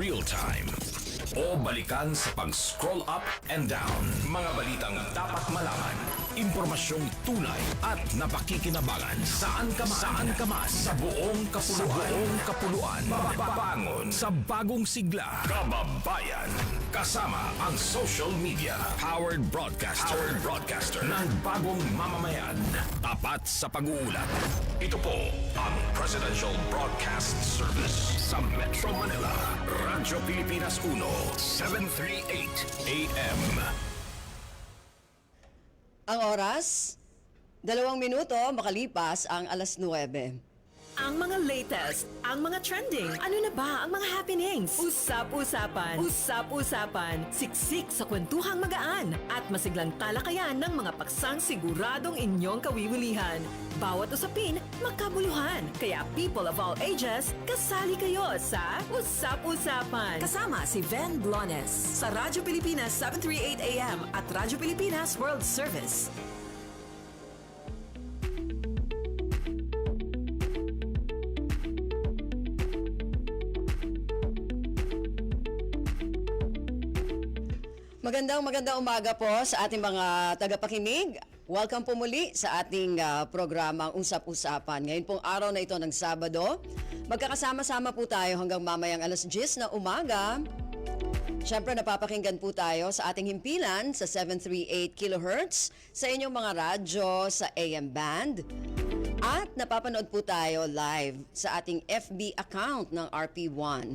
real time o balikan sa pag-scroll up and down. Mga balitang dapat malaman, impormasyong tunay at napakikinabangan. Saan ka man, sa buong kapuluan. Mababangon sa bagong sigla. Kababayan, kasama ang social media. Powered broadcaster ng bagong mamamayan. Tapat sa pag-uulat. Ito po ang Presidential Broadcast Service sa Metro Manila. Radyo Pilipinas 1, 738 AM. Ang oras, 2 minuto makalipas ang alas 9. Ang mga latest, ang mga trending, ano na ba ang mga happenings? Usap-usapan, siksik sa kwentuhang magaan at masiglang talakayan ng mga paksang siguradong inyong kawiwilihan. Bawat usapin, makabuluhan. Kaya people of all ages, kasali kayo sa Usap-usapan. Kasama si Ven Blones sa Radyo Pilipinas 738 AM at Radyo Pilipinas World Service. Magandang umaga po sa ating mga tagapakinig. Welcome po muli sa ating programang Usap-Usapan. Ngayon pong araw na ito ng Sabado, magkakasama-sama po tayo hanggang mamayang alas 10 na umaga. Siyempre napapakinggan po tayo sa ating himpilan sa 738 kHz, sa inyong mga radyo, sa AM band. At napapanood po tayo live sa ating FB account ng RP1.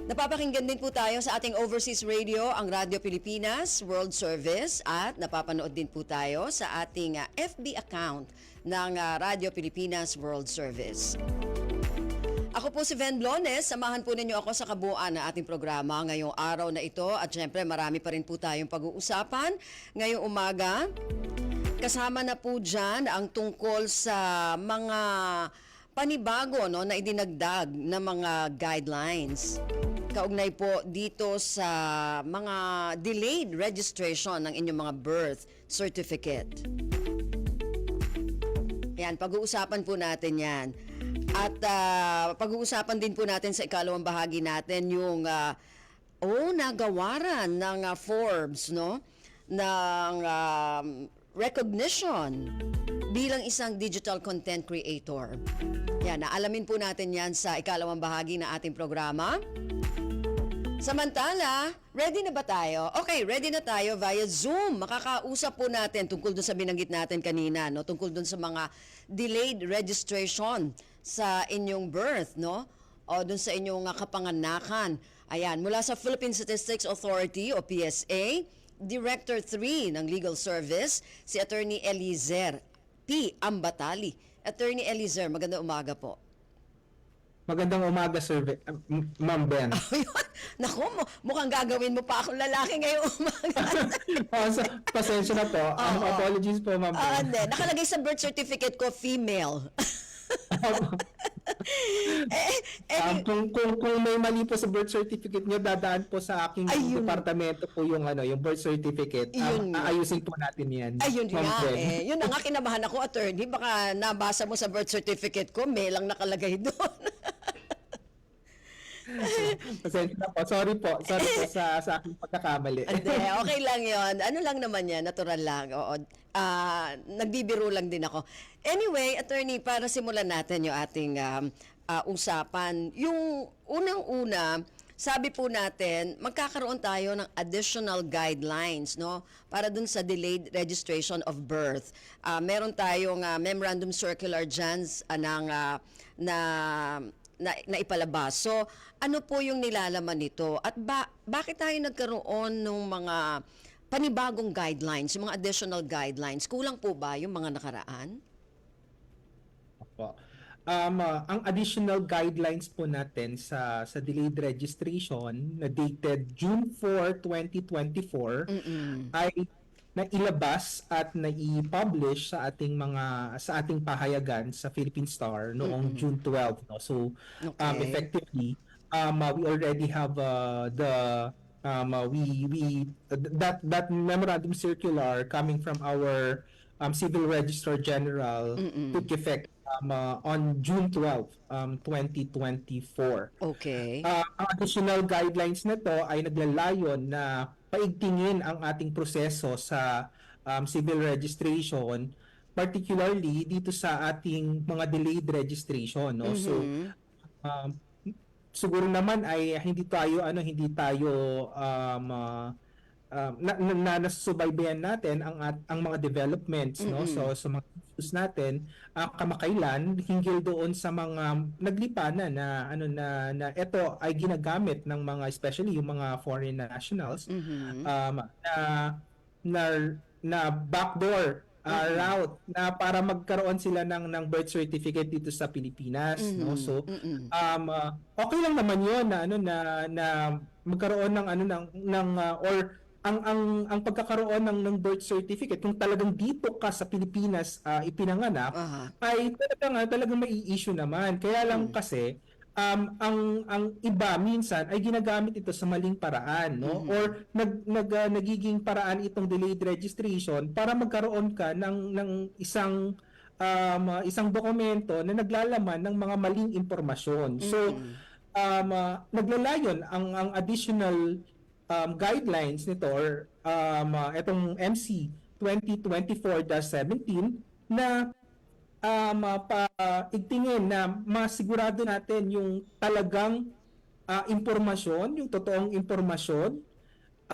Napapakinggan din po tayo sa ating overseas radio, ang Radyo Pilipinas World Service, at napapanood din po tayo sa ating FB account ng Radyo Pilipinas World Service. Ako po si Ven Blones, samahan po ninyo ako sa kabuuan ng ating programa ngayong araw na ito at syempre marami pa rin po tayong pag-uusapan ngayong umaga. Kasama na po dyan ang tungkol sa mga panibago na idinagdag na mga guidelines. Kaugnay po dito sa mga delayed registration ng inyong mga birth certificate. Yan, pag-uusapan po natin yan. At pag-uusapan din po natin sa ikalawang bahagi natin yung nagawaran ng Forbes, no? Ng recognition bilang isang digital content creator. Yan, naalamin po natin yan sa ikalawang bahagi ng ating programa. Samantala, ready na ba tayo? Okay, ready na tayo via Zoom. Makakausap po natin tungkol dun sa binanggit natin kanina, no? Tungkol dun sa mga delayed registration sa inyong birth, no? O dun sa inyong kapanganakan. Ayan, mula sa Philippine Statistics Authority o PSA, Director 3 ng Legal Service, si Attorney Eliezer P. Ambatali. Attorney Eliezer, magandang umaga po. Magandang umaga, Sir Ma'am Ben. Naku, mukhang gagawin mo pa akong lalaki ngayong umaga. Pasensya na po. Apologies po, Ma'am Ben. Hindi. Nakalagay sa birth certificate ko, female. Kung may mali po sa birth certificate niyo, dadaan po sa aking departamento po yung yung birth certificate. Aayusin po natin 'yan. Ayun nga eh. Yun ang nga kinabahan ako, attorney. Baka nabasa mo sa birth certificate ko, may lang nakalagay doon. Pasensya na po. Sorry po sa aking pagkakamali. Hindi, okay lang 'yon. Ano lang naman 'yan, natural lang. Oo. Nagbibiro lang din ako. Anyway, attorney, para simulan natin yung ating usapan. Yung unang-una, sabi po natin, magkakaroon tayo ng additional guidelines, no? Para dun sa delayed registration of birth. Meron tayong memorandum circular dyan na ipalabas. So, ano po yung nilalaman nito? At bakit tayo nagkaroon ng mga panibagong guidelines, yung mga additional guidelines? Kulang po ba yung mga nakaraan? Opo. Ang additional guidelines po natin sa delayed registration na dated June 4, 2024 ay nailabas at nai-publish sa ating pahayagan sa Philippine Star noong June 12, no. So effectively we already have that memorandum circular coming from our Civil Registrar General took effect on June 12, 2024. Okay. Ang additional guidelines na to ay naglalayon na paigtingin ang ating proseso sa civil registration, particularly dito sa ating mga delayed registration, no? So um, siguro naman ay hindi tayo nasusubaybayan natin ang mga developments, no, so sa mga issues natin kamakailan hinggil doon sa mga naglipanan na ito ay ginagamit ng mga, especially yung mga foreign nationals, na na na backdoor route na para magkaroon sila ng birth certificate dito sa Pilipinas, no? So okay lang naman 'yon na magkaroon or ang pagkakaroon ng birth certificate kung talagang dito ka sa Pilipinas ipinanganak ay talagang mai-issue naman. Kaya lang kasi ang iba minsan ay ginagamit ito sa maling paraan, no? Or nagiging paraan itong delayed registration para magkaroon ka ng isang dokumento na naglalaman ng mga maling impormasyon. So naglalayon ang additional guidelines nito or itong MC 2024-17 na paigtingin na masigurado natin yung talagang impormasyon, yung totoong impormasyon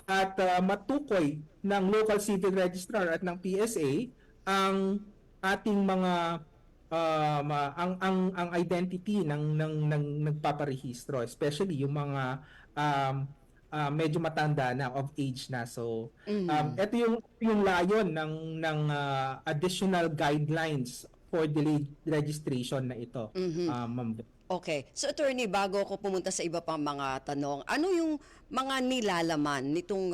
at matukoy ng local civil registrar at ng PSA ang ating mga ang identity ng nagpaparehistro, especially yung mga medyo matanda na, of age na. So ito yung layon ng additional guidelines for delayed registration na ito. Ma'am. Okay. So attorney, bago ako pumunta sa iba pang mga tanong, ano yung mga nilalaman nitong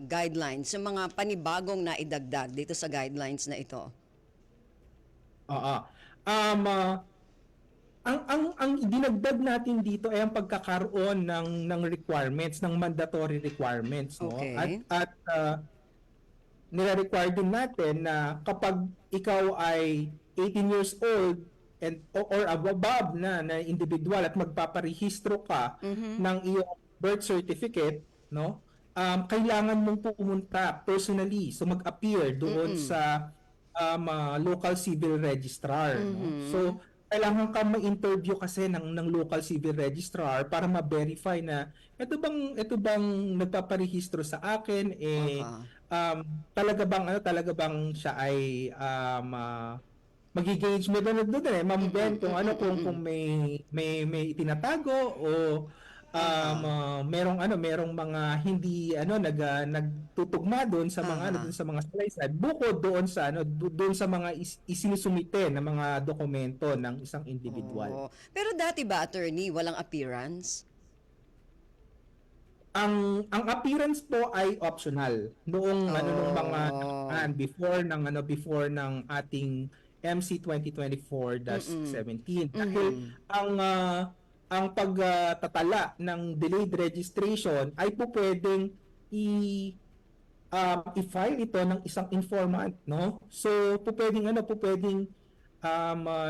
guidelines, yung mga panibagong na idagdag dito sa guidelines na ito? Ang dinagdag natin dito ay ang pagkakaroon ng requirements, ng mandatory requirements, no? Okay. At nire-require din natin na kapag ikaw ay 18 years old or above na individual at magpaparehistro ka ng iyong birth certificate, no? Kailangan mong pumunta personally, so mag-appear doon sa local civil registrar, no? So kailangan ka ma-interview kasi ng local civil registrar para ma-verify na ito bang nagpaparehistro sa akin, talaga bang siya ay mag-engage mo doon Ma'am Ben, kung kung may itinatago o merong mga hindi nagtutugma doon sa mga doon sa mga salaysay, bukod doon sa mga isinusumite na mga dokumento ng isang individual. Pero dati ba, attorney, walang appearance? Ang appearance po ay optional noong nung mga before ng ating MC 2024-17, dahil ang pagtatala ng delayed registration ay po pwedeng i-file ito ng isang informant, no? So po pwedeng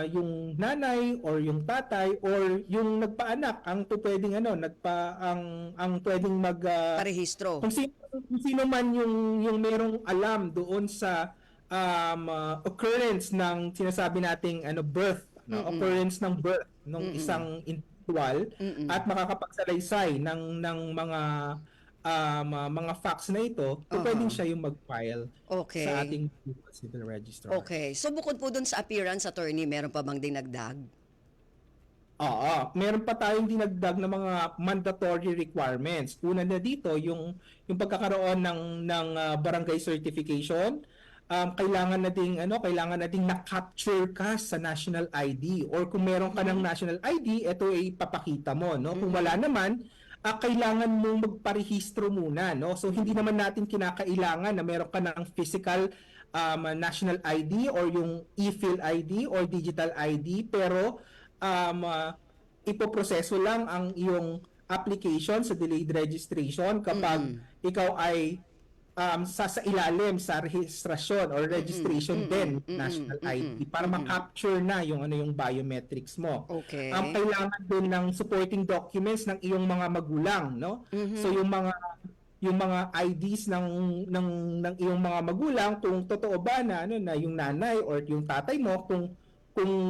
yung nanay or yung tatay or yung nagpaanak ang po pwedeng ang pwedeng Parehistro. kung sino man yung merong alam doon sa occurrence ng sinasabi nating birth, no? Occurrence ng birth ng isang individual at makakapagsalaysay ng mga facts na ito, pwedeng siya yung mag-file sa ating civil registrar. Okay. So bukod po dun sa appearance, attorney, meron pa bang dinagdag? Meron pa tayong dinagdag na mga mandatory requirements. Una na dito yung pagkakaroon ng barangay certification. Kailangan nating na-capture ka sa national ID, or kung meron ka ng national ID, ito ay papakita mo, no? Kung wala naman, kailangan mong magparehistro muna, no? So hindi naman natin kinakailangan na meron ka ng physical national ID or yung e-fill ID or digital ID, pero ipoproseso lang ang iyong application sa delayed registration kapag ikaw ay sa ilalim sa rehistrasyon or registration din national ID para ma-capture na yung yung biometrics mo. Okay. Kailangan din ng supporting documents ng iyong mga magulang, no? So yung mga IDs ng iyong mga magulang, kung totoo ba na na yung nanay or yung tatay mo, kung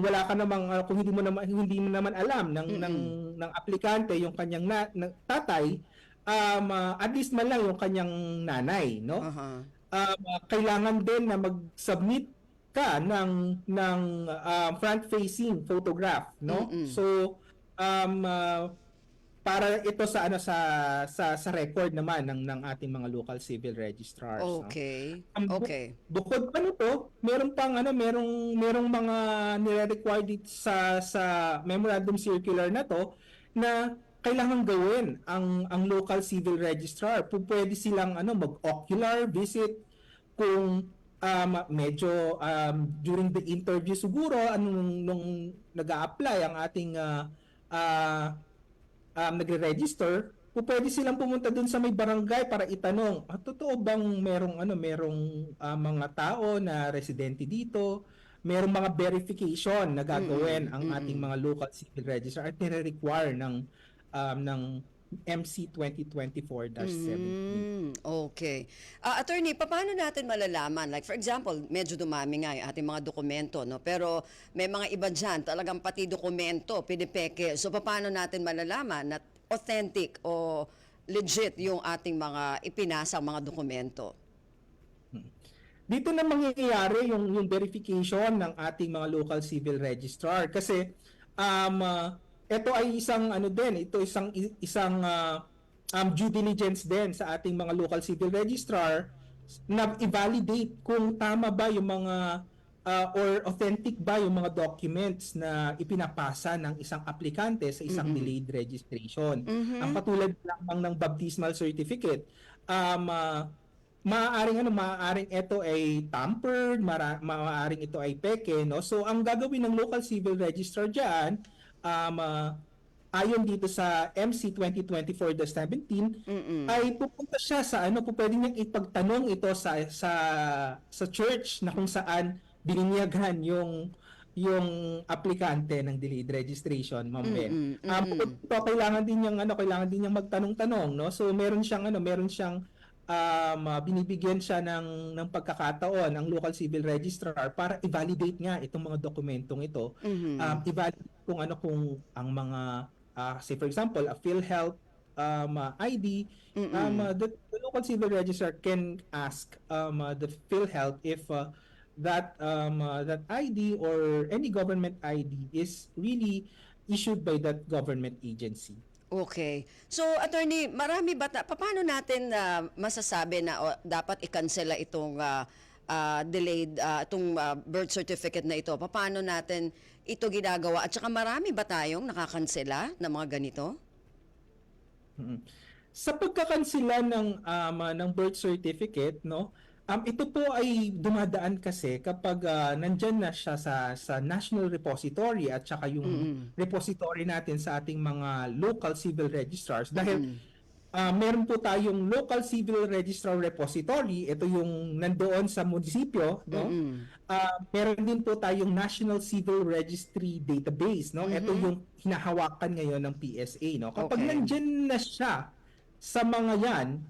wala ka namang kung hindi mo naman alam ng aplikante yung kanyang tatay, at least man lang yung kanyang nanay, no? Kailangan din na mag-submit ka ng front-facing photograph, no? So para ito sa record naman ng ating mga local civil registrars. Okay. No? Okay. Bukod pa nito, meron merong mga nire-require dito sa memorandum circular na to na kailangan gawin ang local civil registrar. Pwede silang mag-ocular visit kung medyo during the interview siguro nung nag-a-apply ang ating nagre-register, pwede silang pumunta dun sa may barangay para itanong, totoo bang merong mga tao na residente dito, merong mga verification na gagawin ang ating mga local civil registrar at nire-require ng MC 2024-17. Okay. Attorney, paano natin malalaman? Like for example, medyo dumami nga yung ating mga dokumento, no? Pero may mga iba dyan, talagang pati dokumento, pinipeke. So paano natin malalaman na authentic o legit yung ating mga ipinasang mga dokumento? Dito na mangyayari yung verification ng ating mga local civil registrar kasi ito ay isang due diligence din sa ating mga local civil registrar na i-validate kung tama ba yung mga or authentic ba yung mga documents na ipinapasa ng isang aplikante sa isang delayed registration. Ang katulad lamang ng baptismal certificate, maaaring ito ay tampered, maaaring ito ay peke, no? So ang gagawin ng local civil registrar diyan, ayon dito sa MC 2024-17 ay pupunta siya sa pwede niyang ipagtanong ito sa church na kung saan bininyagan yung aplikante ng delayed registration, Ma'am Ben. Kailangan din niyang magtanong-tanong, no? So meron siyang binibigyan siya ng pagkakataon ang local civil registrar para i-validate nga itong mga dokumentong ito. I-validate kung ang mga say for example a PhilHealth ID, the local civil registrar can ask the PhilHealth if that ID or any government ID is really issued by that government agency. Okay. So, attorney, marami ba paano natin masasabi na dapat i-cancela itong delayed itong birth certificate na ito? Paano natin ito ginagawa? At saka marami ba tayong nakakansela ng mga ganito? Sa pagkakansela ng birth certificate, no? Ito po ay dumadaan kasi kapag nandyan na siya sa National Repository at saka yung repository natin sa ating mga local civil registrars dahil meron po tayong local civil registrar repository, ito yung nandoon sa munisipyo, no? Meron din po tayong National Civil Registry Database, no? Ito yung hinahawakan ngayon ng PSA, no? Kapag nandyan na siya sa mga yan,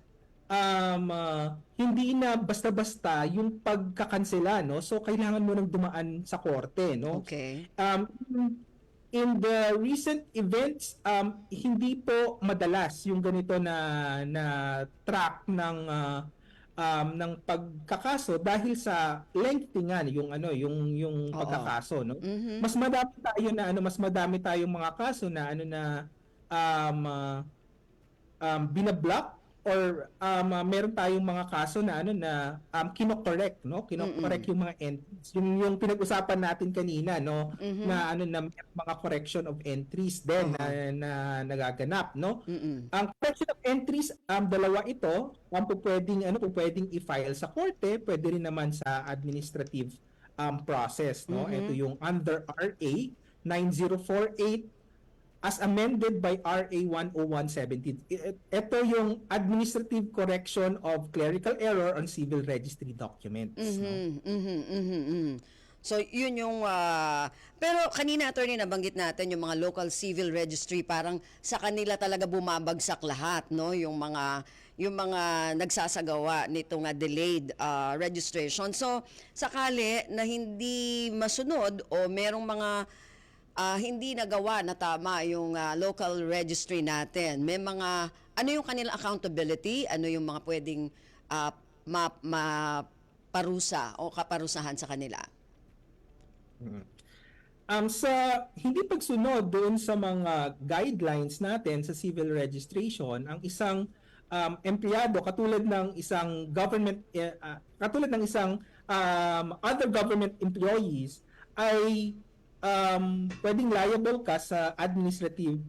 hindi na basta-basta yung pagkakansela, no? So kailangan mo nang dumaan sa korte, no? Okay. In the recent events, hindi po madalas yung ganito na track ng pagkakaso dahil sa lengthy nga yung pagkakaso, no? Mas madami tayong mga kaso na binablock or meron tayong mga kaso na kino-correct, no? Kino-correct yung mga entries. Yung pinag-usapan natin kanina, no? Na na mga correction of entries din na nagaganap, no? Ang correction of entries, dalawa ito, pwedeng i-file sa korte, pwede rin naman sa administrative process, no? Ito yung under RA 9048 as amended by RA 10117. Ito yung administrative correction of clerical error on civil registry documents. No? So, yun yung... pero kanina, attorney, nabanggit natin yung mga local civil registry, parang sa kanila talaga bumabagsak lahat, no? Yung mga nagsasagawa nitong delayed registration. So, sakali na hindi masunod o merong mga hindi nagawa na tama yung local registry natin, may mga... Ano yung kanilang accountability? Ano yung mga pwedeng parusa o kaparusahan sa kanila? Sa hindi pagsunod doon sa mga guidelines natin sa civil registration, ang isang empleyado katulad ng isang other government employees ay pwedeng liable ka sa administrative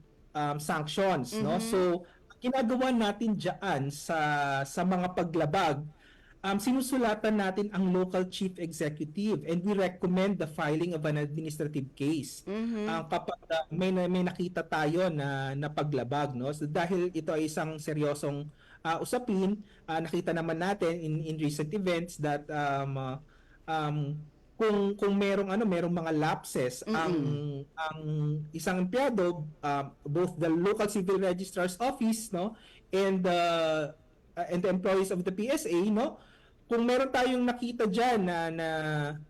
sanctions, no? So ginagawa natin diyan sa mga paglabag, sinusulatan natin ang local chief executive and we recommend the filing of an administrative case kapag may nakita tayo na paglabag, no? So dahil ito ay isang seryosong usapin, nakita naman natin in recent events that kung merong mga lapses ang isang empleyado, both the local civil registrar's office, no, and the employees of the PSA, no, kung meron tayong nakita diyan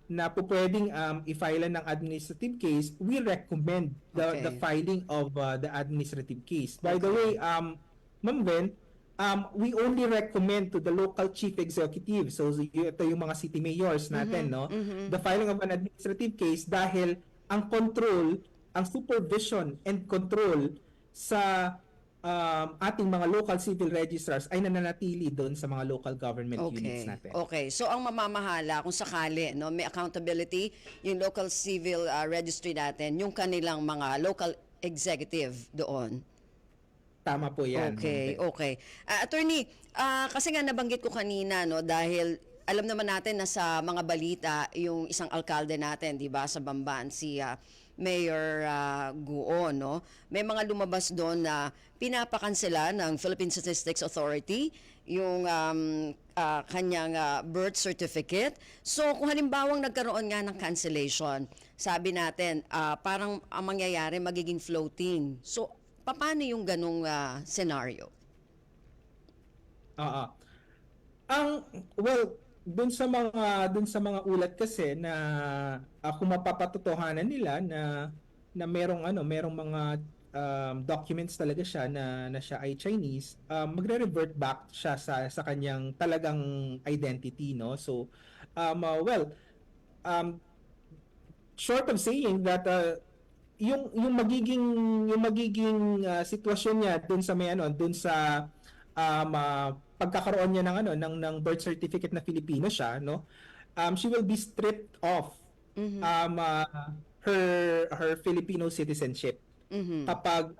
na pwedeng i-file ng administrative case, we recommend the filing of the administrative case. By the way, Ma'am Ben, we only recommend to the local chief executive, so ito yung mga city mayors natin, no, the filing of an administrative case dahil ang control, ang supervision and control sa ating mga local civil registrars ay nananatili doon sa mga local government units natin. Okay. So ang mamamahala kung sakali, no, may accountability yung local civil registry natin, yung kanilang mga local executive doon. Tama po 'yan. Okay. Attorney, kasi nga nabanggit ko kanina, no, dahil alam naman natin na sa mga balita yung isang alkalde natin, 'di ba, sa Bamban, si Mayor Guo, no? May mga lumabas doon na pinapakansela ng Philippine Statistics Authority yung kanyang birth certificate. So kung halimbawang nagkaroon nga ng cancellation, sabi natin parang ang mangyayari magiging floating. So paano yung ganung scenario? Doon sa mga ulat kasi na kung mapapatotohanan nila na merong mga documents talaga siya na siya ay Chinese, magre-revert back siya sa kanyang talagang identity, no? So short of saying that yung magiging sitwasyon niya doon sa doon sa pagkakaroon niya ng birth certificate na Filipino siya, no, she will be stripped of her Filipino citizenship kapag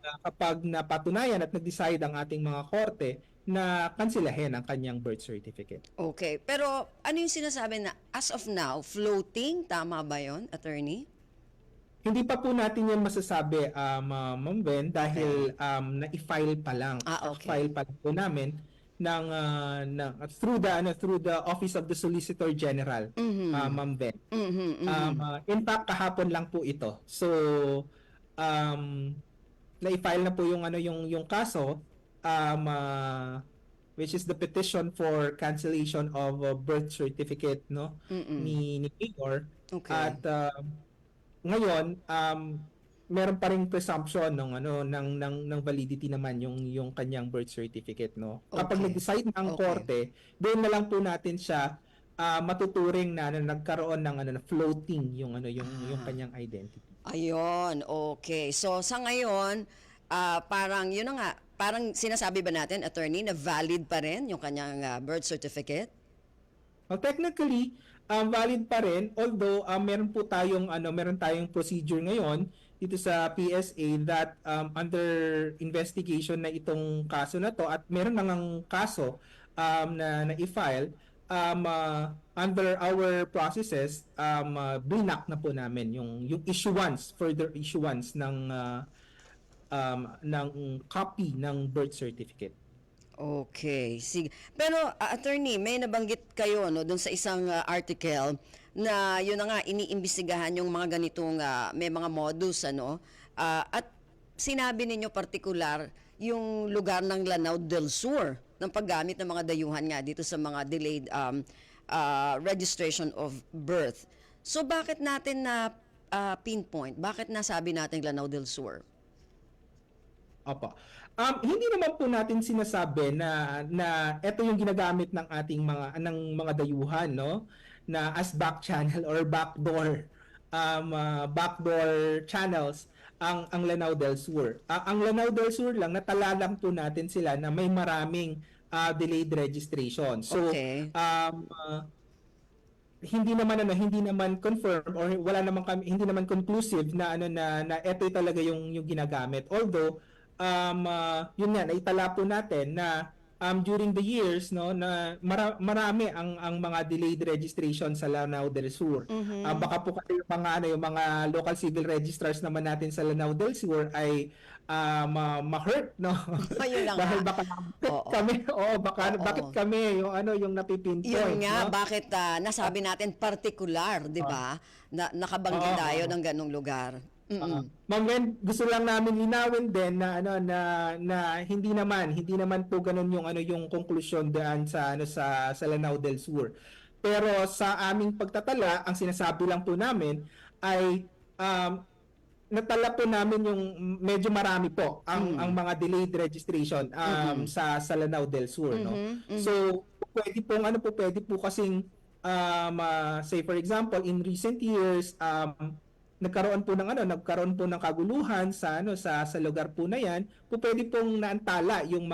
napatunayan at nag-decide ang ating mga korte na kansilahin ang kanyang birth certificate. Okay, pero ano yung sinasabi na as of now floating, tama ba yon, attorney? Hindi pa po natin yan masasabi, Ma'am Ben, dahil na-file pa lang. File pa lang po namin through the Office of the Solicitor General, Ma'am Ben. In fact, kahapon lang po ito. So, na-file na po yung kaso, which is the petition for cancellation of birth certificate, no, ni Mayor. Okay. At ngayon, meron pa ring presumption ng validity naman yung kanyang birth certificate, no. Kapag nag-decide ng korte, doon na lang po natin siya matuturing na nagkaroon ng floating yung kanyang identity. Ayun, okay. So sa ngayon, parang yun na nga, parang sinasabi ba natin, attorney, na valid pa rin yung kanyang birth certificate? Well, technically, valid pa rin, although meron tayong procedure ngayon dito sa PSA that under investigation na itong kaso na to, at meron nang kaso na i-file, under our processes, blinak na po namin yung further issuance ng ng copy ng birth certificate. Okay, sige. Pero attorney, may nabanggit kayo no doon sa isang article na yun na nga iniimbestigahan yung mga ganitong may mga modus ano at sinabi ninyo partikular yung lugar ng Lanao del Sur ng paggamit ng mga dayuhan nga dito sa mga delayed registration of birth. So bakit natin na pinpoint? Bakit nasabi natin Lanao del Sur? Opo. Hindi naman po natin sinasabi na ito yung ginagamit ng ating mga dayuhan, no, na as back channel or backdoor channels ang Lanao del Sur. Ang Lanao del Sur lang natala lang po natin sila na may maraming delayed registration. So Okay. hindi naman confirm or hindi naman conclusive na na ito talaga yung ginagamit. Although yun nga naitala po natin na during the years no na marami ang mga delayed registration sa Lanao del Sur. Baka po kasi yung mga local civil registrars naman natin sa Lanao del Sur ay ma-hurt no. Ayun lang Dahil nga. baka Oo. bakit kami yung napipinpoint. Yun nga, no? bakit nasabi natin particular, di ba? Na nakabanggit Oo. tayo ng ganong lugar. Ma'am Wen, gusto lang namin linawin din na na hindi naman po ganun yung konklusyon daan sa Lanao del Sur. Pero sa aming pagtatala, ang sinasabi lang po namin ay natala po namin yung medyo marami po ang mga delayed registration sa Lanao del Sur, no. So pwede po kasing say for example in recent years nagkaroon po ng kaguluhan sa lugar po na 'yan, pwede pong naantala yung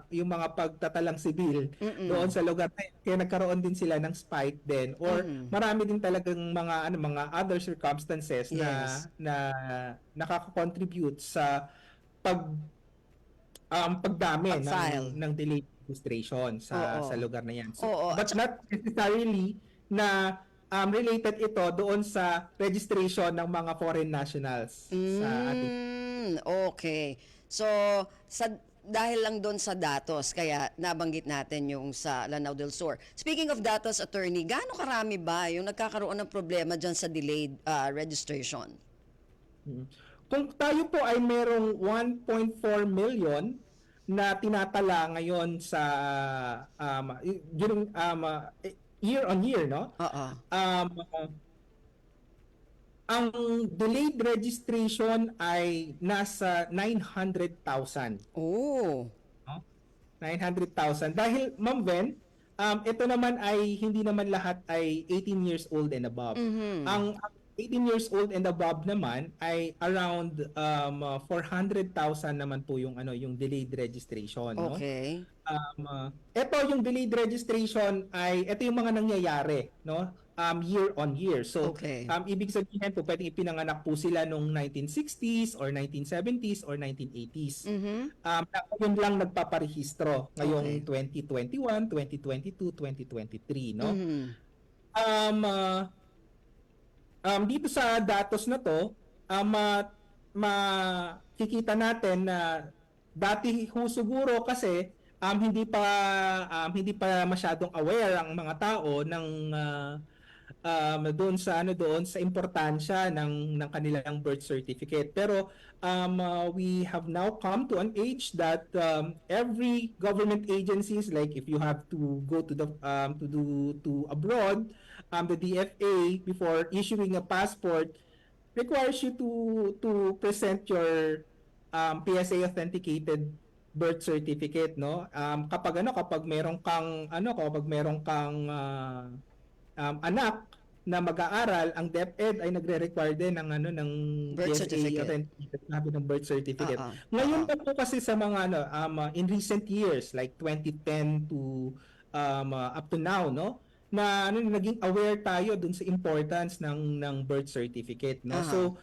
mga pagtatalang sibil doon sa lugar na yan. Kaya nagkaroon din sila ng spike din or marami din talagang mga other circumstances Yes. na nakaka-contribute sa pagdami Pag-file. ng delayed registration Oo. sa lugar na 'yan. Oo, But at not necessarily na related ito doon sa registration ng mga foreign nationals sa ating. Okay. So, dahil lang doon sa datos, kaya nabanggit natin yung sa Lanao del Sur. Speaking of datos, attorney, gaano karami ba yung nagkakaroon ng problema dyan sa delayed registration? Kung tayo po ay merong 1.4 million na tinatala ngayon sa during year on year, no? Oo. Ang delayed registration ay nasa 900,000. Oh. No? 900,000. Dahil, Ma'am Ven, ito naman ay hindi naman lahat ay 18 years old and above. Ang 18 years old and above naman ay around 400,000 naman po yung delayed registration, no? Okay. Ito yung delayed registration ay ito yung mga nangyayari, no? Year on year. So Okay. ibig sabihin po pwedeng ipinanganak po sila nung 1960s or 1970s or 1980s. Yun lang nagpaparehistro ngayong 2021, 2022, 2023, no? Dito sa datos na to, makikita natin na dati ho siguro kasi hindi pa masyadong aware ang mga tao ng doon sa importansya ng kanilang birth certificate. Pero we have now come to an age that every government agencies, like if you have to go to abroad, the DFA before issuing a passport requires you to present your PSA authenticated birth certificate, no? Kapag meron kang anak na mag-aaral, ang DepEd ay nagre-require din ng Birth PSA certificate. authenticated ng birth certificate. Oo. Ngayon pa po kasi sa mga in recent years like 2010 to up to now, no? Na naging aware tayo dun sa importance ng birth certificate, no? Aha. So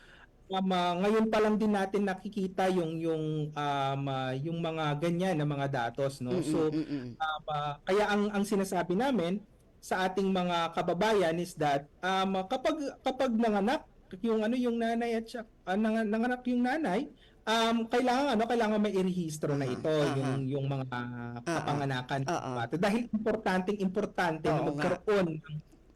ngayon pa lang din natin nakikita yung mga ganyan na mga datos, no? So kaya ang sinasabi namin sa ating mga kababayan is that kapag nanganak yung nanay at nanganak yung nanay kailangan may irehistro na ito yung mga kapanganakan ng bata dahil importante na Oo nga. magkaroon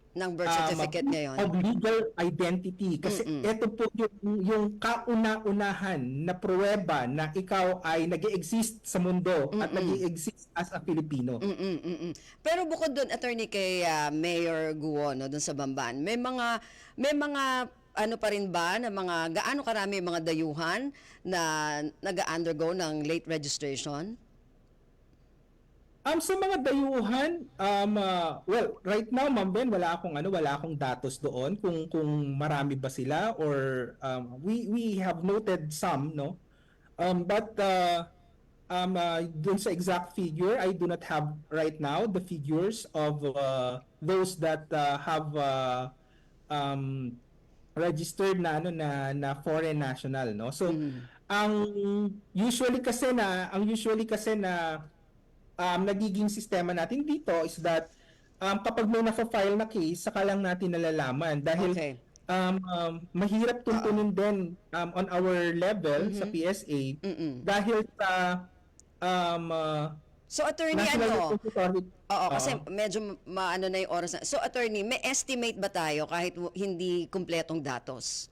Ng birth certificate ngayon. of legal identity kasi ito po yung kauna-unahan na pruweba na ikaw ay nag-exist sa mundo at nag-exist as a Filipino. Pero bukod doon, attorney, kay Mayor Guo, no, doon sa Bamban, may mga ano pa rin ba na mga gaano karami yung mga dayuhan na nag-undergo ng late registration? Sa mga dayuhan, well, right now, Ma'am Ben, wala akong datos doon kung marami ba sila or we have noted some, no? But dun sa exact figure, I do not have right now the figures of those that have registered na foreign national, no? So ang usually kasi na nagiging sistema natin dito is that kapag may na-file na case, saka lang natin nalalaman dahil Okay. Mahirap tuntunin din on our level sa PSA dahil sa So, attorney, National ano? Authority. Oo, kasi medyo maano na yung oras na. So, attorney, may estimate ba tayo kahit hindi kumpletong datos?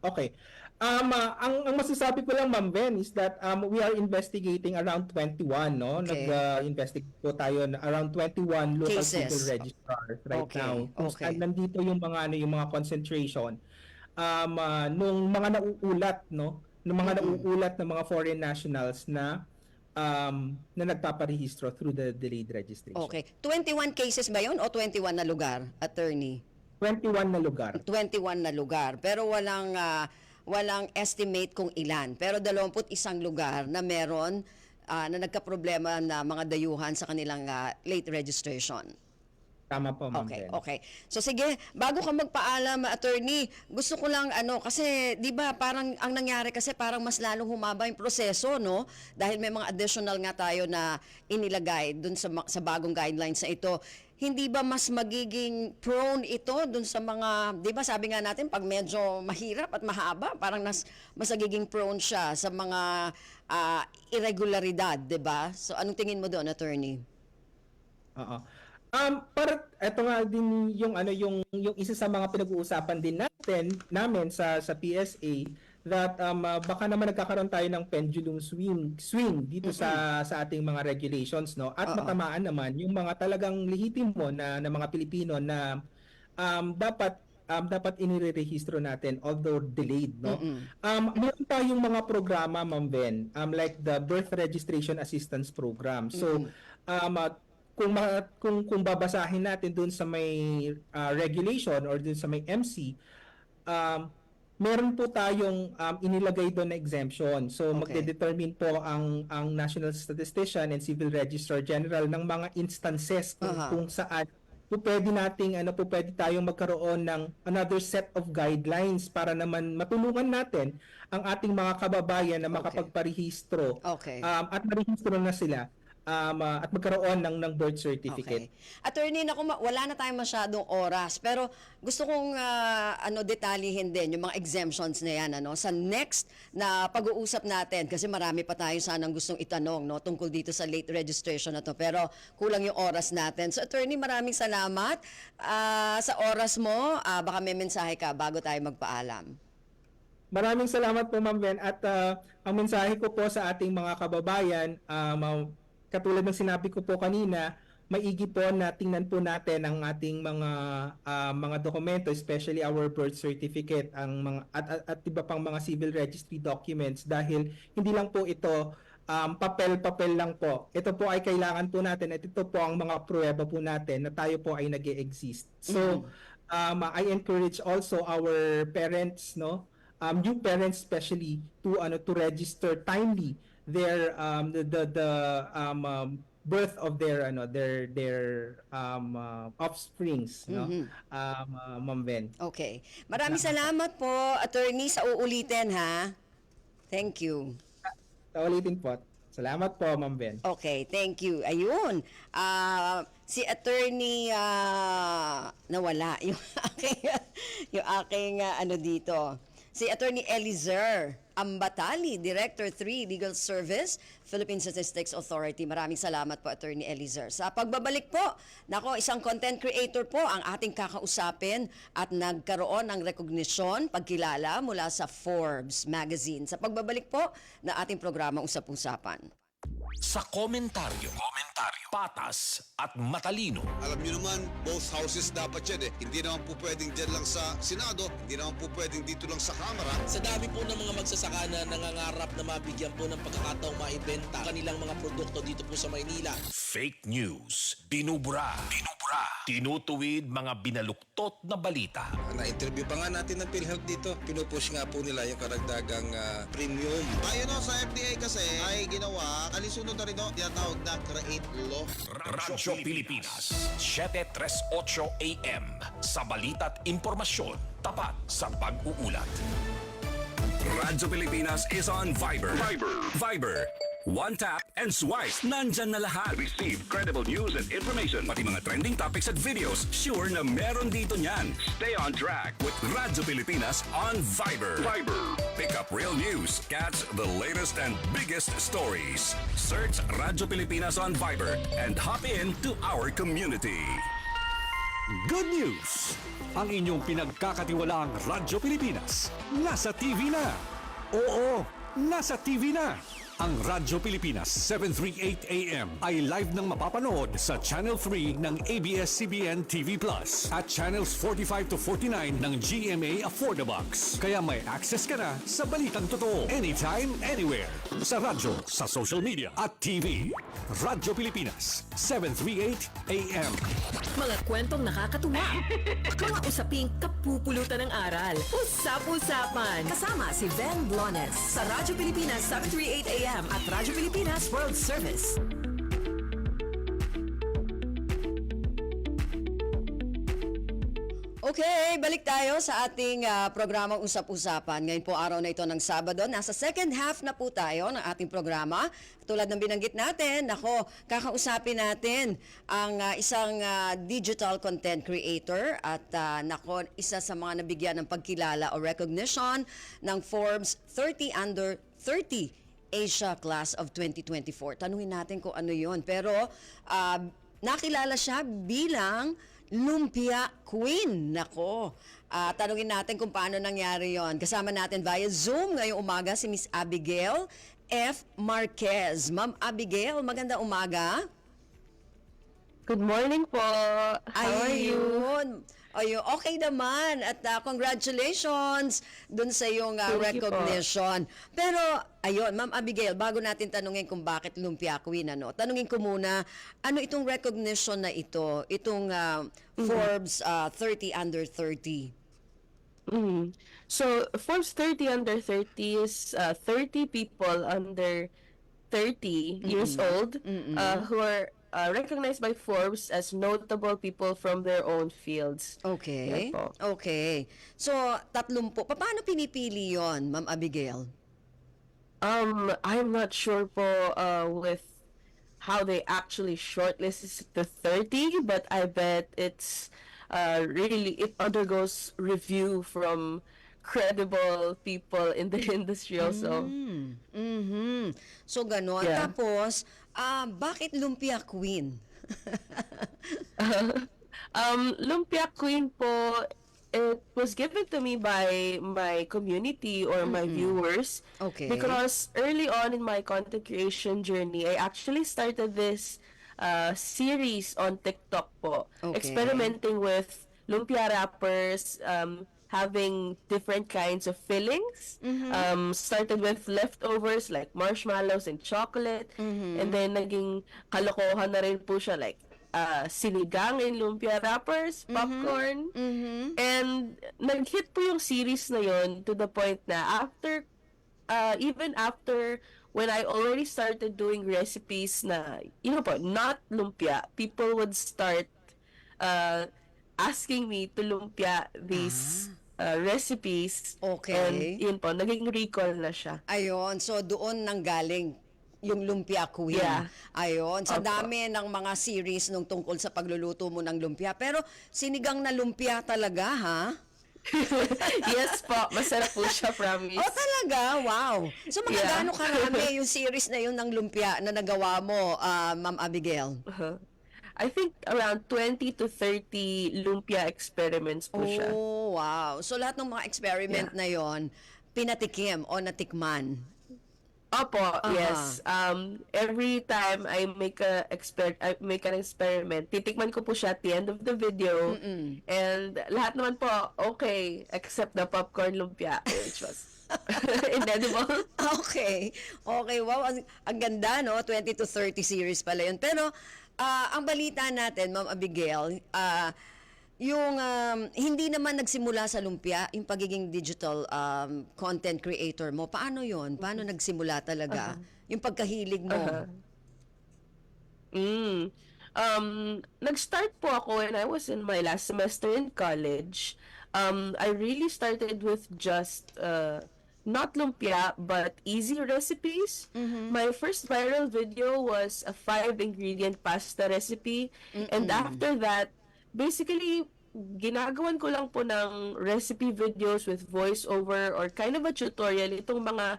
Okay. Ang masasabi ko lang, Ma'am Ben, is that we are investigating around 21, no? Okay. Nag-investigate po tayo na around 21 local Cases. civil registrars right Okay, now. Kung okay. saan nandito yung mga concentration nung mga nauulat, no? Nung mga nauulat ng mga foreign nationals na nagpaparehistro through the delayed registration. Okay. 21 cases ba yun o 21 na lugar, attorney? 21 na lugar. 21 na lugar. Pero walang estimate kung ilan. Pero 21 lugar na meron na nagka-problema na mga dayuhan sa kanilang late registration. Tama po, Ma'am Okay, Ben. okay. So sige, bago ka magpaalam, attorney, gusto ko lang kasi 'di ba parang ang nangyari kasi parang mas lalong humaba yung proseso, no? Dahil may mga additional nga tayo na inilagay dun sa bagong guidelines na ito. Hindi ba mas magiging prone ito dun sa mga, 'di ba sabi nga natin pag medyo mahirap at mahaba, parang mas nagiging prone siya sa mga irregularidad, 'di ba? So anong tingin mo doon, attorney? Oo. Eto nga din yung yung isa sa mga pinag-uusapan din namin sa PSA that baka naman nagkakaroon tayo ng pendulum swing dito sa ating mga regulations, no? At matamaan naman yung mga talagang lehitimo na mga Pilipino na dapat inirerehistro natin although delayed, no? Meron tayong mga programa, Ma'am Ben, like the Birth Registration Assistance Program. So kung babasahin natin dun sa may regulation or dun sa may MC, meron po tayong inilagay doon na exemption. So Okay. magde-determine po ang National Statistician and Civil Registrar General ng mga instances kung saan po pwede tayong magkaroon ng another set of guidelines para naman matulungan natin ang ating mga kababayan na makapagparehistro Okay. at marehistro na sila at magkaroon ng birth certificate. Okay. Attorney, wala na tayong masyadong oras, pero gusto kong detalyihin din yung mga exemptions na yan sa next na pag-uusap natin kasi marami pa tayo sanang gustong itanong tungkol dito sa late registration na to, pero kulang yung oras natin. So attorney, maraming salamat sa oras mo. Baka may mensahe ka bago tayo magpaalam. Maraming salamat po, Ma'am Ben, at ang mensahe ko po sa ating mga kababayan, katulad ng sinabi ko po kanina, maigi po na tingnan po natin ang ating mga dokumento, especially our birth certificate, at iba pang mga civil registry documents dahil hindi lang po ito papel-papel lang po. Ito po ay kailangan po natin at ito po ang mga pruweba po natin na tayo po ay nag-e-exist. So, I encourage also our parents, new parents especially to register timely their birth of their offsprings, Ma'am Ben. Okay. Maraming salamat po, attorney, sa uulitin, ha? Thank you. Ulitin po. Salamat po, Ma'am Ben. Okay, thank you. Ayun. Si attorney nawala yung aking dito. si Attorney Elizer Ambatali, Director 3 Legal Service, Philippine Statistics Authority. Maraming salamat po, Attorney Elizer. Sa pagbabalik po, nako, isang content creator po ang ating kakausapin at nagkaroon ng recognition, pagkilala mula sa Forbes magazine. Sa pagbabalik po na ating programa Usap-Usapan. Sa komentaryo, patas at matalino. Alam niyo naman, both houses dapat yan eh. Hindi naman po pwedeng dyan lang sa Senado, hindi naman po pwedeng dito lang sa Kamara. Sa dami po ng mga magsasaka na nangangarap na mabigyan po ng pagkakataong maibenta kanilang mga produkto dito po sa Maynila. Fake news, binubura, tinutuwid mga binaluktot na balita. Na-interview pa nga natin ng PhilHealth dito. Pinupush nga po nila yung karagdagang premium. Tayo no, sa FDA kasi ay ginawa, alisunod na rin no, tinatawag na create law. Radyo Pilipinas, 7:38 AM. Sa balita't impormasyon, tapat sa pag-uulat. Radyo Pilipinas is on Viber. Viber. One tap and swipe. Nandyan na lahat. Receive credible news and information. Pati mga trending topics at videos. Sure na meron dito niyan. Stay on track with Radyo Pilipinas on Viber. Pick up real news. Catch the latest and biggest stories. Search Radyo Pilipinas on Viber and hop in to our community. Good news! Ang inyong pinagkakatiwalaang Radyo Pilipinas nasa TV na. Oo, nasa TV na. Ang Radyo Pilipinas 738 AM ay live nang mapapanood sa Channel 3 ng ABS-CBN TV Plus at Channels 45 to 49 ng GMA Affordabox. Kaya may access ka na sa balitang totoo anytime, anywhere. Sa radyo, sa social media at TV. Radyo Pilipinas 738 AM. Mga kwentong nakakatuwa. Mga usaping kapupulutan ng aral. Usap-usapan. Kasama si Ben Blones sa Radyo Pilipinas 738 AM at Radyo Pilipinas World Service. Okay, balik tayo sa ating programang Usap-Usapan. Ngayon po araw na ito ng Sabado. Nasa second half na po tayo ng ating programa. Tulad ng binanggit natin, kakausapin natin ang isang digital content creator at isa sa mga nabigyan ng pagkilala o recognition ng Forbes 30 Under 30 Asia Class of 2024. Tanungin natin kung ano yun. Pero nakilala siya bilang Lumpia Queen. Nako. Tanungin natin kung paano nangyari yon. Kasama natin via Zoom ngayong umaga si Miss Abigail F. Marquez. Ma'am Abigail, maganda umaga. Good morning po. How are you? Ayun, okay naman. At congratulations dun sa iyong Thank you po. recognition. Pero, ayun, Ma'am Abigail, bago natin tanungin kung bakit Lumpia Queen, tanungin ko muna, ano itong recognition na ito? Itong Forbes 30 Under 30? So, Forbes 30 Under 30 is 30 people under 30 years old who are recognized by Forbes as notable people from their own fields. Okay. Yan po. Okay. So, 30. Paano pinipili yon, Ma'am Abigail? I'm not sure po with how they actually shortlist the 30, but I bet it's it undergoes review from credible people in the industry also. So, ganon. Yeah. Tapos, bakit Lumpia Queen? Lumpia Queen po, it was given to me by my community or my viewers. Okay. Because early on in my content creation journey, I actually started this series on TikTok po. Okay. Experimenting with lumpia wrappers, having different kinds of fillings. Started with leftovers like marshmallows and chocolate. And then naging kalokohan na rin po siya like sinigang in lumpia wrappers, popcorn. And nag-hit po yung series na yon to the point na even after when I already started doing recipes na, po, not lumpia, people would start asking me to lumpia these recipes. Okay. And yun po, naging recall na siya. Ayun, so doon nanggaling yung Lumpia Queen. Yeah. Ayun, sa Opo. dami ng mga series nung tungkol sa pagluluto mo ng lumpia. Pero sinigang na lumpia talaga, ha? Yes po, masarap po siya, promise. Oh, talaga? Wow. So, mga Yeah. gaano karami yung series na yun ng lumpia na nagawa mo, Ma'am Abigail? Uh-huh. I think around 20 to 30 lumpia experiments po siya. Oh, wow. So, lahat ng mga experiment na yon pinatikim o natikman? Opo, yes. Every time I make I make an experiment, titikman ko po siya at the end of the video. And lahat naman po okay except the popcorn lumpia, which was inedible. Okay. Okay, wow. Ang ganda, no? 20 to 30 series pala yun. Pero, ang balita natin, Ma'am Abigail, yung hindi naman nagsimula sa lumpia, yung pagiging digital content creator mo, paano yon? Paano nagsimula talaga? Yung pagkahilig mo? Nag-start po ako when I was in my last semester in college. I really started with just not lumpia but easy recipes. My first viral video was a 5-ingredient pasta recipe, and after that, basically ginagawan ko lang po ng recipe videos with voiceover or kind of a tutorial itong mga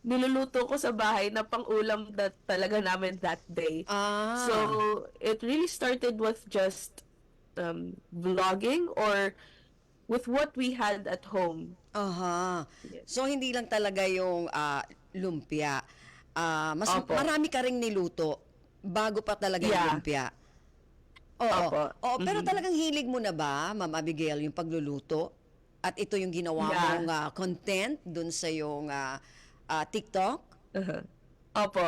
niluluto ko sa bahay na pang-ulam na talaga namin that day. So, it really started with just vlogging or with what we had at home. Aha. So, hindi lang talaga yung lumpia. Opo. Marami ka ring niluto bago pa talaga yung Yeah. lumpia. Oo. Opo. Oo, pero talagang hilig mo na ba, Ma'am Abigail, yung pagluluto? At ito yung ginawa Yeah. mong content dun sa yung TikTok? Opo.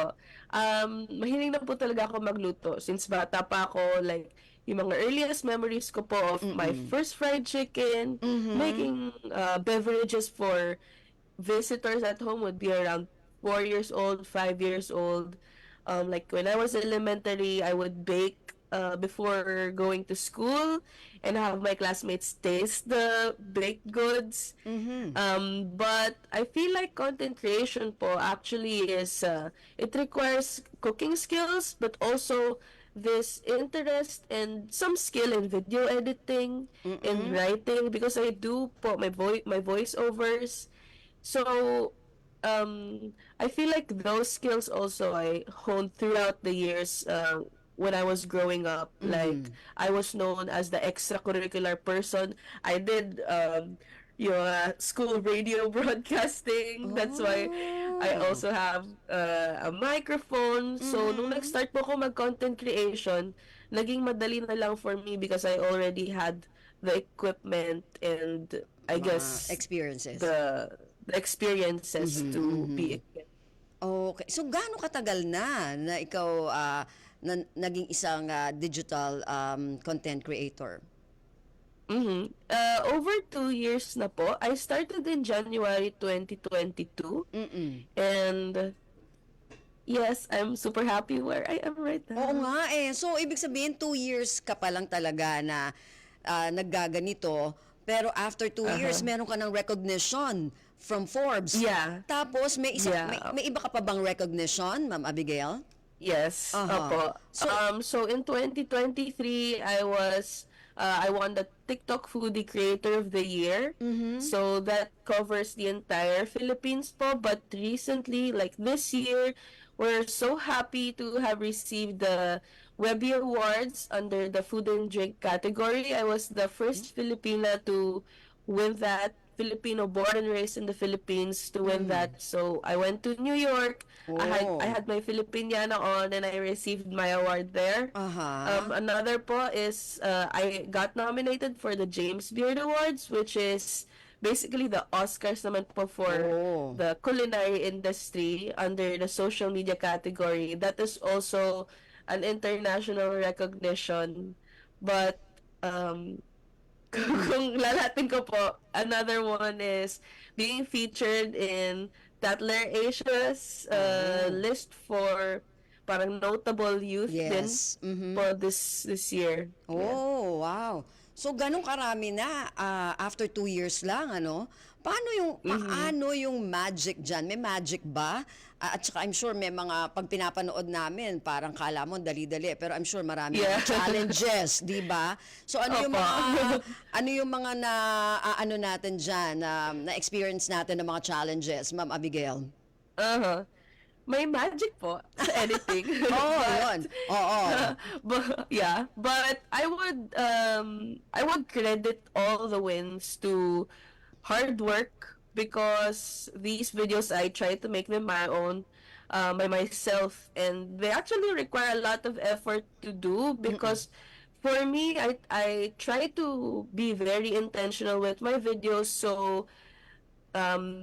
Mahilig na po talaga ako magluto. Since bata pa ako, like, yung mga earliest memories ko po of my first fried chicken, making beverages for visitors at home would be around 4 years old, 5 years old. Like, when I was elementary, I would bake before going to school and have my classmates taste the baked goods. But I feel like content creation po actually is, it requires cooking skills, but also this interest and some skill in video editing and writing, because I do po my voiceovers. So, I feel like those skills also I honed throughout the years when I was growing up. Like, I was known as the extracurricular person. I did yung school radio broadcasting. That's why I also have a microphone. So, nung nag-start po ako mag-content creation, naging madali na lang for me because I already had the equipment and I guess Experiences. the experiences to be equipped. Okay. So, gaano katagal na ikaw naging isang digital content creator? Over 2 years na po. I started in January 2022. And yes, I'm super happy where I am right now. Oo nga eh. So, ibig sabihin, 2 years ka pa lang talaga na naggaganito. Pero after 2 years, meron ka ng recognition from Forbes. Yeah. Tapos, may Yeah. may iba ka pa bang recognition, Ma'am Abigail? Yes. Opo. So in 2023, I won the TikTok Foodie Creator of the Year. So that covers the entire Philippines po. But recently, like this year, we're so happy to have received the Webby Awards under the food and drink category. I was the first Filipina to win that. Filipino born and raised in the Philippines to win that. So I went to New York. I had my Filipiniana on and I received my award there. Another po is I got nominated for the James Beard Awards, which is basically the Oscars naman po for the culinary industry under the social media category. That is also an international recognition. But kung lalatin ko po, another one is being featured in Tatler Asia's list for parang notable youth din Yes. po this year. Oh, wow. So ganun karami na after 2 years lang, ano? Paano yung magic diyan? May magic ba? At saka I'm sure may mga pag pinapanood namin, parang kala mo dali-dali, pero I'm sure marami Yeah. mga challenges, 'di ba? So ano yung Opo. mga ano natin diyan na experience natin ng mga challenges, Ma'am Abigail? Uh-huh. May magic po sa editing. Oo, yun. Oo. But I would credit all the wins to hard work, because these videos I try to make them my own, by myself, and they actually require a lot of effort to do, because for me, I try to be very intentional with my videos, so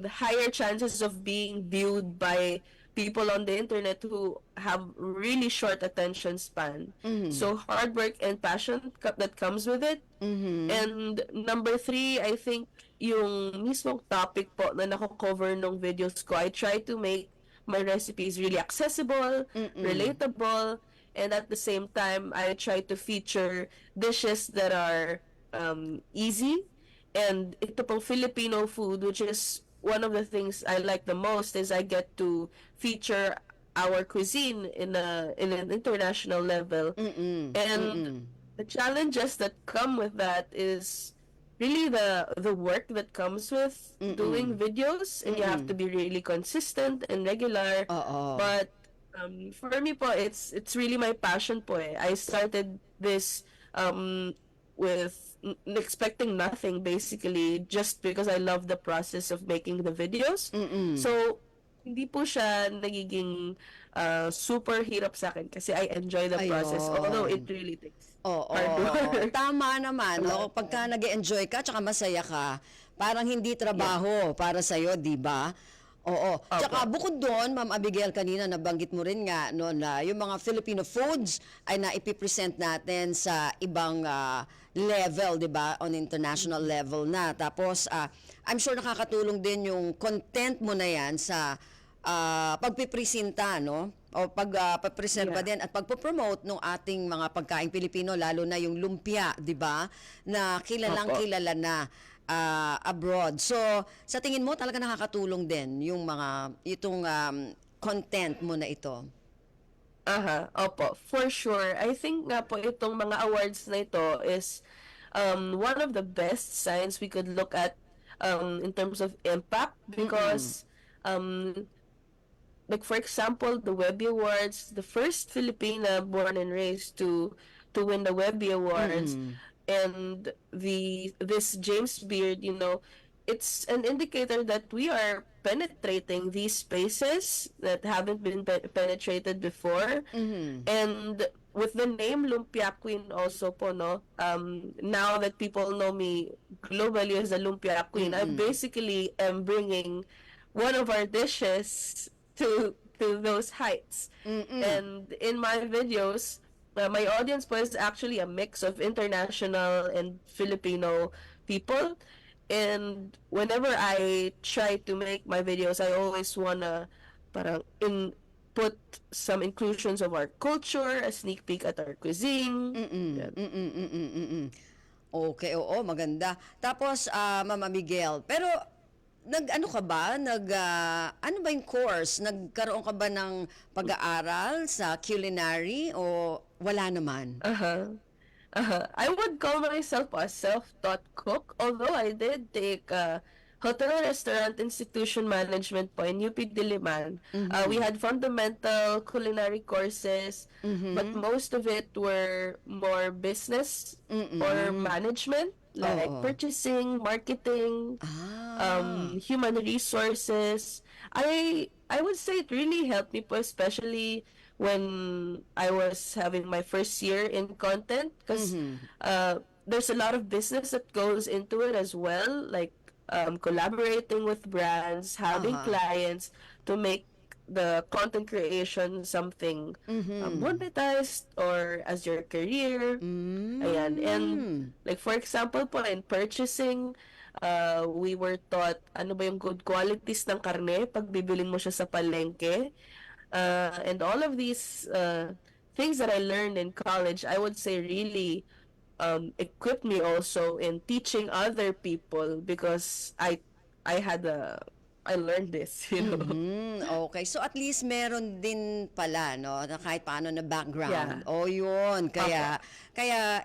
higher chances of being viewed by people on the internet who have really short attention span. So hard work and passion that comes with it. And number 3, I think yung mismong topic po na nako-cover ng videos ko, I try to make my recipes really accessible, relatable, and at the same time, I try to feature dishes that are easy. And ito pong Filipino food, which is one of the things I like the most, is I get to feature our cuisine in an international level. And the challenges that come with that is really the work that comes with doing videos, and you have to be really consistent and regular. Oo. But for me po, it's really my passion po eh. I started this with expecting nothing, basically, just because I love the process of making the videos. So hindi po siya nagiging super hirap sa akin, kasi I enjoy the process, Ayun. although it really takes Oo. hard work. Tama naman. No? Pagka nag-enjoy ka, tsaka masaya ka, parang hindi trabaho para sa'yo, di ba? Oo. Tsaka bukod doon, Ma'am Abigail, kanina nabanggit mo rin nga no, na yung mga Filipino foods ay naipipresent natin sa ibang level, di ba? On international level na. Tapos, I'm sure nakakatulong din yung content mo na yan sa pagpipresenta, no? O pagpapresent pa din at pagpo-promote ng ating mga pagkaing Pilipino, lalo na yung lumpia, di ba? Na kilalang kilala na abroad. So, sa tingin mo talaga nakakatulong din yung itong content mo na ito? Opo, for sure. I think nga po itong mga awards na ito is one of the best signs we could look at in terms of impact, because like for example, the Webby Awards, the first Filipina born and raised to win the Webby Awards, and this James Beard, it's an indicator that we are penetrating these spaces that haven't been penetrated before. And with the name Lumpia Queen also po, no, now that people know me globally as a Lumpia Queen, I basically am bringing one of our dishes to those heights. And in my videos, my audience po is actually a mix of international and Filipino people. And whenever I try to make my videos, I always wanna parang put some inclusions of our culture, a sneak peek at our cuisine. Okay, oo, maganda. Tapos, Mama Miguel, pero ano ba yung course? Nagkaroon ka ba ng pag-aaral sa culinary o wala naman? I would call myself a self-taught cook, although I did take hotel and restaurant institution management po in UP Diliman. We had fundamental culinary courses, but most of it were more business or management, like purchasing, marketing, human resources. I would say it really helped me po, especially when I was having my first year in content, because there's a lot of business that goes into it as well, like collaborating with brands, having clients to make the content creation something monetized or as your career. Ayan. And like for example po, in purchasing, we were taught ano ba yung good qualities ng karne pag bibilin mo siya sa palengke. And all of these things that I learned in college, I would say really equipped me also in teaching other people because I learned this, you know. Okay. So at least meron din pala, no, na kahit paano na background. Yeah. O yun. Kaya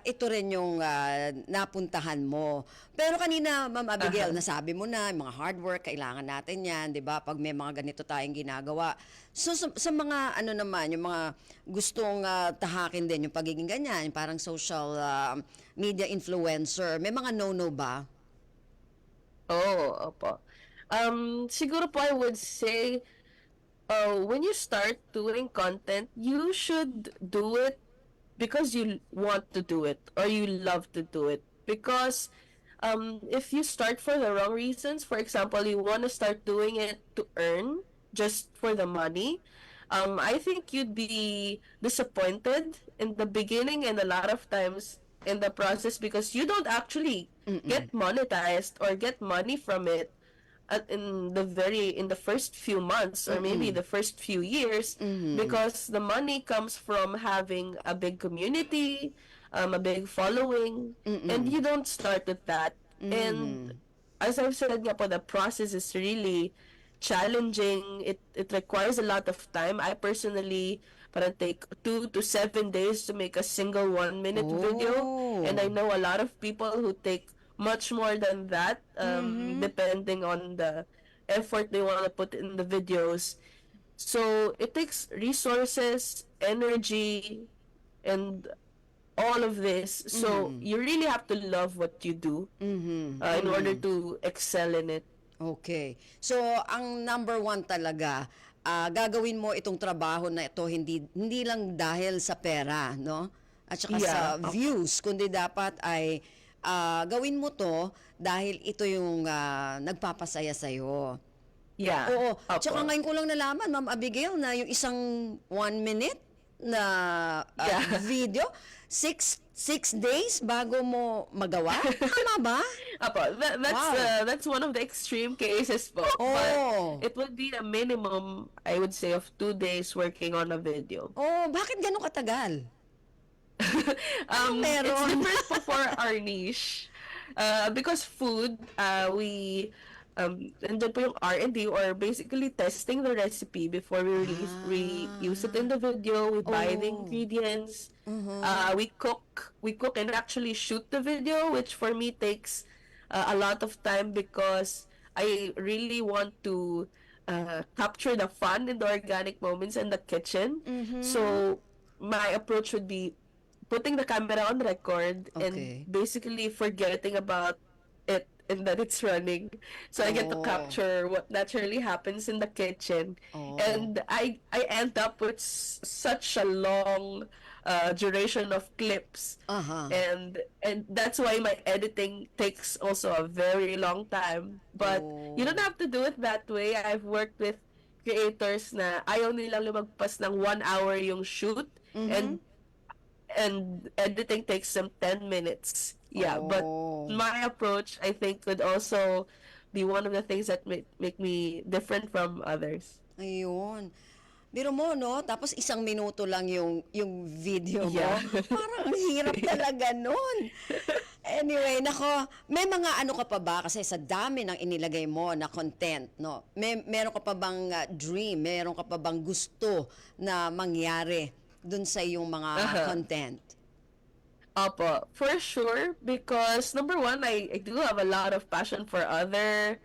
ito rin yung napuntahan mo. Pero kanina, Ma'am Abigail, nasabi mo na, yung mga hard work, kailangan natin yan, di ba? Pag may mga ganito tayong ginagawa. So sa mga, ano naman, yung mga gustong tahakin din, yung pagiging ganyan, yung parang social media influencer, may mga no-no ba? Oh, opo. Siguro po I would say, when you start doing content, you should do it because you want to do it or you love to do it. Because if you start for the wrong reasons, for example, you want to start doing it to earn just for the money, I think you'd be disappointed in the beginning and a lot of times in the process because you don't actually get monetized or get money from it in the first few months or maybe the first few years because the money comes from having a big community, a big following, and you don't start with that. And as I've said nga po, the process is really challenging. It requires a lot of time. I personally parang take 2 to 7 days to make a single 1-minute video, and I know a lot of people who take much more than that, depending on the effort they want to put in the videos. So it takes resources, energy, and all of this. So you really have to love what you do in order to excel in it. Okay. So, ang number one talaga, gagawin mo itong trabaho na ito hindi lang dahil sa pera, no? At saka sa views, kundi dapat ay gawin mo to dahil ito yung nagpapasaya sa'yo. Yeah. Oo. Opo. Tsaka ngayon ko lang nalaman, Ma'am Abigail, na yung isang 1 minute na video, 6 days bago mo magawa? Tama ba? Apo, that's one of the extreme cases po. Oh. But it would be a minimum, I would say, of 2 days working on a video. Oh, bakit ganun katagal? It's meron? different po for our niche. Because food, and then po yung R&D or basically testing the recipe before we use it in the video. We buy the ingredients. We cook and actually shoot the video, which for me takes a lot of time because I really want to capture the fun in the organic moments in the kitchen. So my approach would be putting the camera on record and basically forgetting about it and that it's running. So I get to capture what naturally happens in the kitchen. And I end up with such a long duration of clips. And that's why my editing takes also a very long time. But you don't have to do it that way. I've worked with creators na ayaw nilang lumagpas ng 1 hour yung shoot and editing takes them 10 minutes. Yeah, but my approach, I think, could also be one of the things that make me different from others. Ayun. Biro mo, no? Tapos 1 minuto lang yung video mo. Yeah. Parang ang hirap talaga nun. Anyway, nako, may mga ano ka pa ba? Kasi sa dami ng inilagay mo na content, no? Meron ka pa bang dream? Meron ka pa bang gusto na mangyari dun sa iyong mga content? Opo, for sure, because number one, I do have a lot of passion for other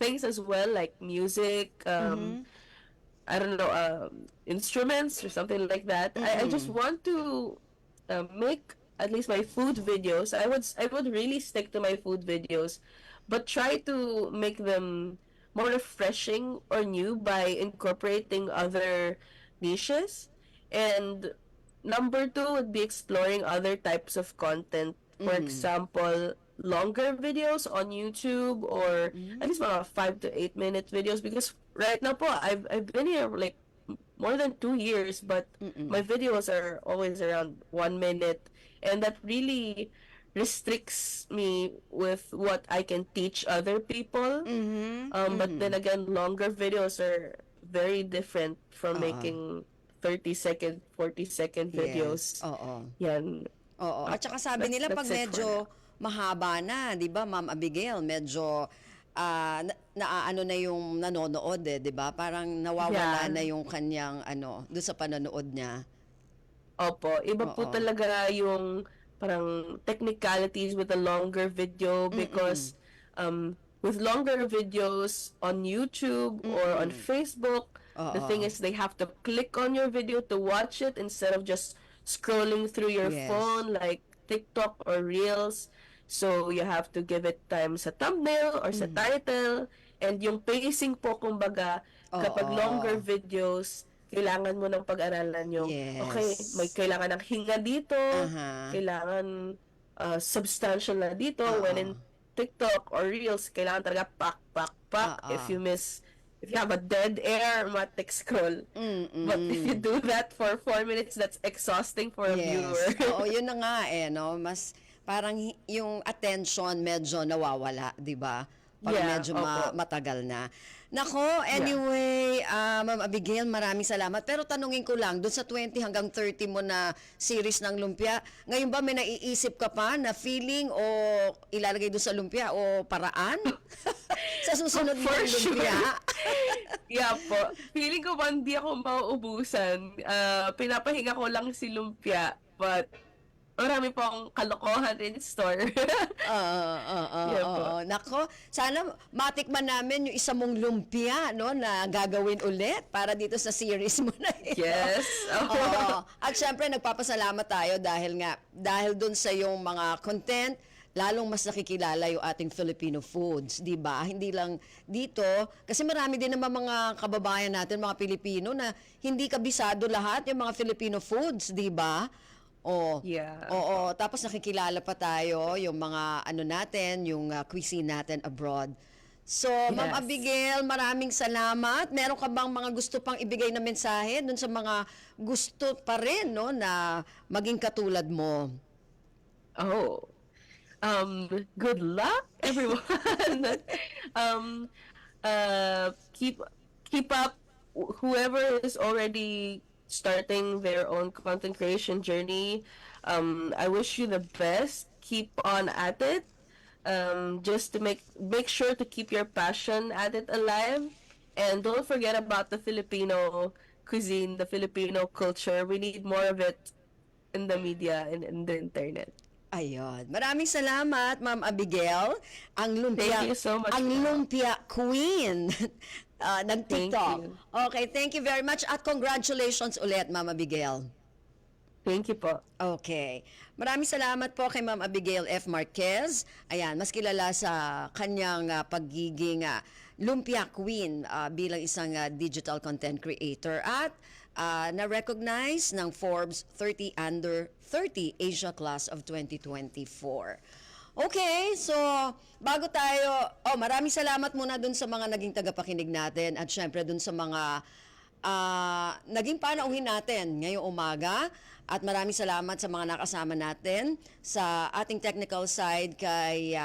things as well, like music, I don't know, instruments or something like that. I just want to make at least my food videos. I would really stick to my food videos, but try to make them more refreshing or new by incorporating other niches. And number 2 would be exploring other types of content. For example, longer videos on YouTube or at least mga 5 to 8 minute videos, because right now po I've been here like more than 2 years, but my videos are always around 1 minute, and that really restricts me with what I can teach other people. But then again, longer videos are very different from making 30-second, 40-second videos. Yes. Oo. Yan. Oo. At saka sabi nila pag That's it for medyo mahaba na, 'di ba, Ma'am Abigail, medyo naaano na yung nanonood 'di ba? Parang nawawala Yeah. na yung kanyang doon sa panonood niya. Opo, iba po Oo. talaga yung parang technicalities with a longer video because with longer videos on YouTube or on Facebook, the thing is they have to click on your video to watch it instead of just scrolling through your Yes. phone like TikTok or Reels. So you have to give it time sa thumbnail or sa title, and yung pacing po kumbaga kapag Oo. longer videos kailangan mo ng pag-aralan yung, Yes. okay, may kailangan ng hinga dito, Aha. kailangan substantial na dito, when in TikTok or Reels, kailangan talaga pak. If you have a dead air, matik scroll. But if you do that for 4 minutes, that's exhausting for a viewer. Oo, yun na nga no? Mas parang yung attention medyo nawawala, 'di ba? Pag Yeah, medyo opo. matagal na. Nako, anyway, Ma'am Abigail, maraming salamat. Pero tanungin ko lang, doon sa 20 hanggang 30 mo na series ng lumpia, ngayon ba may naiisip ka pa na feeling o ilalagay doon sa lumpia o paraan? Sa susunod mo For ng lumpia? Yeah po. Feeling ko ba hindi ako mauubusan. Pinapahinga ko lang si lumpia, but marami po akong kalokohan in store. Yeah po. Oo. Nako, sana matikman namin yung isa mong lumpia, no, na gagawin ulit para dito sa series mo na ito. Yes. Oo. At syempre, nagpapasalamat tayo dahil dun sa yung mga content, lalong mas nakikilala yung ating Filipino foods, di ba? Hindi lang dito, kasi marami din naman mga kababayan natin, mga Pilipino, na hindi kabisado lahat yung mga Filipino foods, di ba? Yeah. Oo, tapos nakikilala pa tayo yung mga natin, yung cuisine natin abroad. So, Ma'am Yes. Abigail, maraming salamat. Meron ka bang mga gusto pang ibigay na mensahe dun sa mga gusto pa rin, no, na maging katulad mo? Oh. Good luck, everyone. Keep up. Whoever is already starting their own content creation journey, I wish you the best. Keep on at it. Just to make sure to keep your passion at it alive, and don't forget about the Filipino cuisine, the Filipino culture. We need more of it in the media and in the internet. Ayun. Maraming salamat, Ma'am Abigail. Ang lumpia, Thank you so much, ang ma'am. lumpia queen ng Thank TikTok. you. Okay, thank you very much at congratulations ulit, Ma'am Abigail. Thank you po. Okay. Maraming salamat po kay Ma'am Abigail F. Marquez. Ayan, mas kilala sa kanyang pagiging lumpia queen bilang isang digital content creator at na-recognize ng Forbes 30 Under 30 Asia Class of 2024. Okay, so bago tayo, maraming salamat muna dun sa mga naging tagapakinig natin at syempre dun sa mga naging panauhin natin ngayong umaga. At maraming salamat sa mga nakasama natin sa ating technical side kay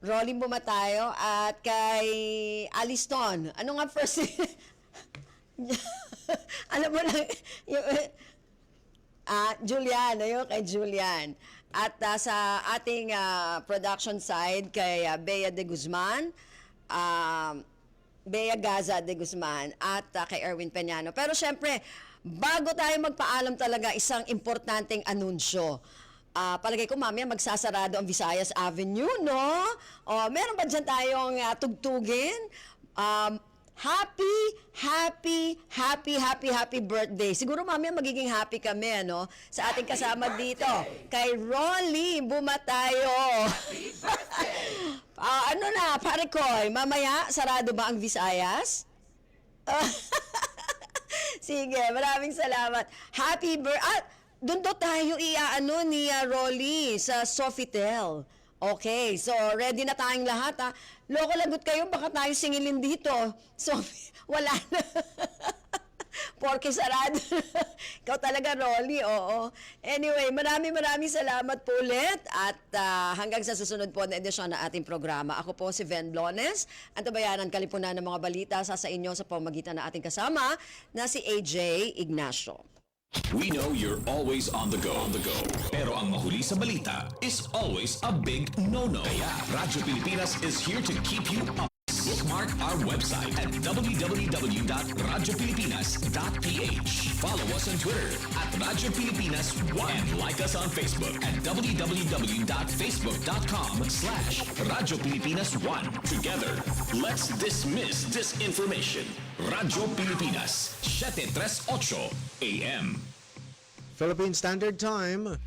Rolling Bumatayo at kay Aliston. Ano nga first? Alam mo lang, yung, Julian, ayun, kay Julian. At sa ating production side kay Bea de Guzman, Bea Gaza de Guzman at kay Erwin Peñano. Pero syempre, bago tayo magpaalam talaga, isang importanteng anunsyo. Palagay ko mamaya magsasarado ang Visayas Avenue, no? Meron ba dyan tayong tugtugin? Happy birthday. Siguro mamaya magiging happy kami, no? Sa ating kasama dito, kay Rolly Bumatayo. Ano na, pare Koy, mamaya sarado ba ang Visayas? Sige, maraming salamat. Happy birthday. Doon daw tayo ni Rolly sa Sofitel. Okay, so ready na tayong lahat ha. Loko lagot kayo, baka tayo singilin dito. So, wala na. Porke sarado. Ikaw talaga, Rolly, oo. Anyway, maraming salamat po ulit at hanggang sa susunod po na edisyon na ating programa. Ako po si Ven Blones, ang tabayanan kalipunan ng mga balita sa inyo sa pamagitan ng ating kasama na si AJ Ignacio. We know you're always on the go. Pero ang mahuli sa balita is always a big no-no. Kaya Radyo Pilipinas is here to keep you up. Bookmark our website at www.radiopilipinas.ph. Follow us on Twitter at Radyo Pilipinas 1 and like us on Facebook at www.facebook.com/Radyo Pilipinas 1. Together, let's dismiss disinformation. Radyo Pilipinas, 738 AM. Philippine Standard Time,